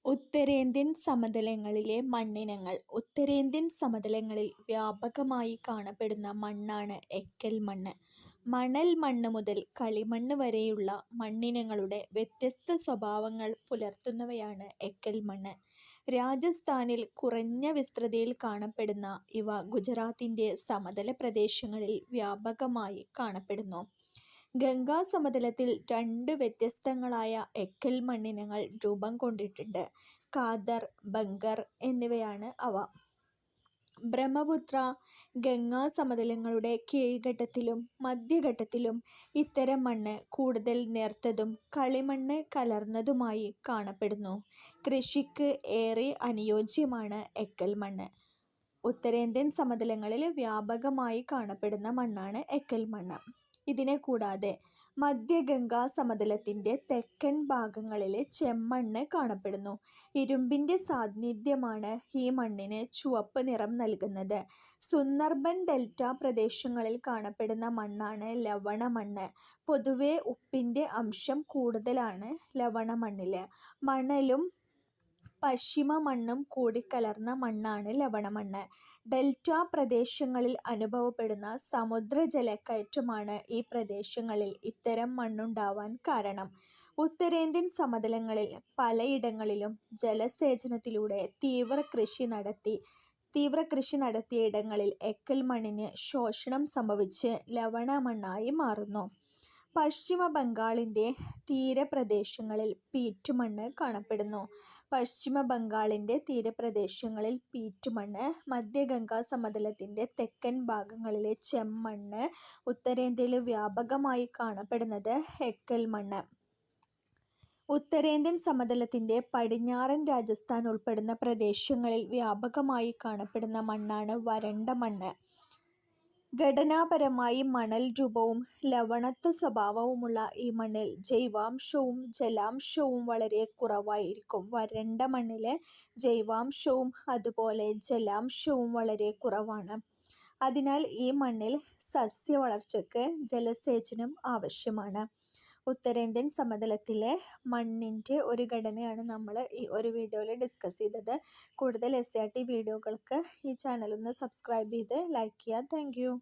ഉത്തരേന്ത്യൻ സമതലങ്ങളിലെ മണ്ണിനങ്ങൾ. ഉത്തരേന്ത്യൻ സമതലങ്ങളിൽ വ്യാപകമായി കാണപ്പെടുന്ന മണ്ണാണ് എക്കൽ മണ്ണ്. മണൽ മണ്ണ് മുതൽ കളിമണ്ണ് വരെയുള്ള മണ്ണിനങ്ങളുടെ വ്യത്യസ്ത സ്വഭാവങ്ങൾ പുലർത്തുന്നവയാണ് എക്കൽ മണ്ണ്. രാജസ്ഥാനിൽ കുറഞ്ഞ വിസ്തൃതിയിൽ കാണപ്പെടുന്ന ഇവ ഗുജറാത്തിൻ്റെ സമതല പ്രദേശങ്ങളിൽ വ്യാപകമായി കാണപ്പെടുന്നു. ഗംഗാ സമതലത്തിൽ രണ്ട് വ്യത്യസ്തങ്ങളായ എക്കൽ മണ്ണിനങ്ങൾ രൂപം കൊണ്ടിട്ടുണ്ട്. കാദർ, ബങ്കർ എന്നിവയാണ് അവ. ബ്രഹ്മപുത്ര, ഗംഗാ സമതലങ്ങളുടെ കീഴ്ഘട്ടത്തിലും മധ്യഘട്ടത്തിലും ഇത്തരം മണ്ണ് കൂടുതൽ നേർത്തതും കളിമണ്ണ് കലർന്നതുമായി കാണപ്പെടുന്നു. കൃഷിക്ക് ഏറെ അനുയോജ്യമാണ് എക്കൽ മണ്ണ്. ഉത്തരേന്ത്യൻ സമതലങ്ങളിൽ വ്യാപകമായി കാണപ്പെടുന്ന മണ്ണാണ് എക്കൽ മണ്ണ്. ഇതിനെ കൂടാതെ മധ്യഗംഗാ സമതലത്തിൻ്റെ തെക്കൻ ഭാഗങ്ങളിൽ ചെമ്മണ്ണ് കാണപ്പെടുന്നു. ഇരുമ്പിൻ്റെ സാന്നിധ്യമാണ് ഈ മണ്ണിന് ചുവപ്പ് നിറം നൽകുന്നത്. സുന്ദർബൻ ഡെൽറ്റ പ്രദേശങ്ങളിൽ കാണപ്പെടുന്ന മണ്ണാണ് ലവണമണ്ണ്. പൊതുവെ ഉപ്പിൻ്റെ അംശം കൂടുതലാണ് ലവണമണ്ണിൽ. മണലും പശ്ചിമ മണ്ണും കൂടിക്കലർന്ന മണ്ണാണ് ലവണമണ്ണ്. ഡെൽറ്റ പ്രദേശങ്ങളിൽ അനുഭവപ്പെടുന്ന സമുദ്രജലക്കയറ്റമാണ് ഈ പ്രദേശങ്ങളിൽ ഇത്തരം മണ്ണുണ്ടാവാൻ കാരണം. ഉത്തരേന്ത്യൻ സമതലങ്ങളിൽ പലയിടങ്ങളിലും ജലസേചനത്തിലൂടെ തീവ്രകൃഷി നടത്തിയ ഇടങ്ങളിൽ എക്കൽ മണ്ണിന് ശോഷണം സംഭവിച്ച് ലവണമണ്ണായി മാറുന്നു. പശ്ചിമ ബംഗാളിൻ്റെ തീരപ്രദേശങ്ങളിൽ പീറ്റുമണ്ണ് കാണപ്പെടുന്നു. പശ്ചിമ ബംഗാളിൻ്റെ തീരപ്രദേശങ്ങളിൽ പീറ്റുമണ്ണ്, മധ്യഗംഗാ സമതലത്തിൻ്റെ തെക്കൻ ഭാഗങ്ങളിലെ ചെമ്മണ്ണ്, ഉത്തരേന്ത്യയിൽ വ്യാപകമായി കാണപ്പെടുന്നത് എക്കൽ മണ്ണ്. ഉത്തരേന്ത്യൻ സമതലത്തിൻ്റെ പടിഞ്ഞാറൻ രാജസ്ഥാൻ ഉൾപ്പെടുന്ന പ്രദേശങ്ങളിൽ വ്യാപകമായി കാണപ്പെടുന്ന മണ്ണാണ് വരണ്ട മണ്ണ്. ഘടനാപരമായി മണൽ രൂപവും ലവണത്വ സ്വഭാവവുമുള്ള ഈ മണ്ണിൽ ജൈവാംശവും ജലാംശവും വളരെ കുറവായിരിക്കും. വരണ്ട മണ്ണിൽ ജൈവാംശവും അതുപോലെ ജലാംശവും വളരെ കുറവാണ്. അതിനാൽ ഈ മണ്ണിൽ സസ്യവളർച്ചയ്ക്ക് ജലസേചനം ആവശ്യമാണ്. ഉത്തരേന്ത്യൻ സമതലത്തിലെ മണ്ണിൻ്റെ ഒരു ഘടനയാണ് നമ്മൾ ഈ ഒരു വീഡിയോയിൽ ഡിസ്കസ് ചെയ്തത്. കൂടുതൽ SRT വീഡിയോകൾക്ക് ഈ ചാനൽ ഒന്ന് സബ്സ്ക്രൈബ് ചെയ്ത് ലൈക്ക് ചെയ്യുക. Thank you.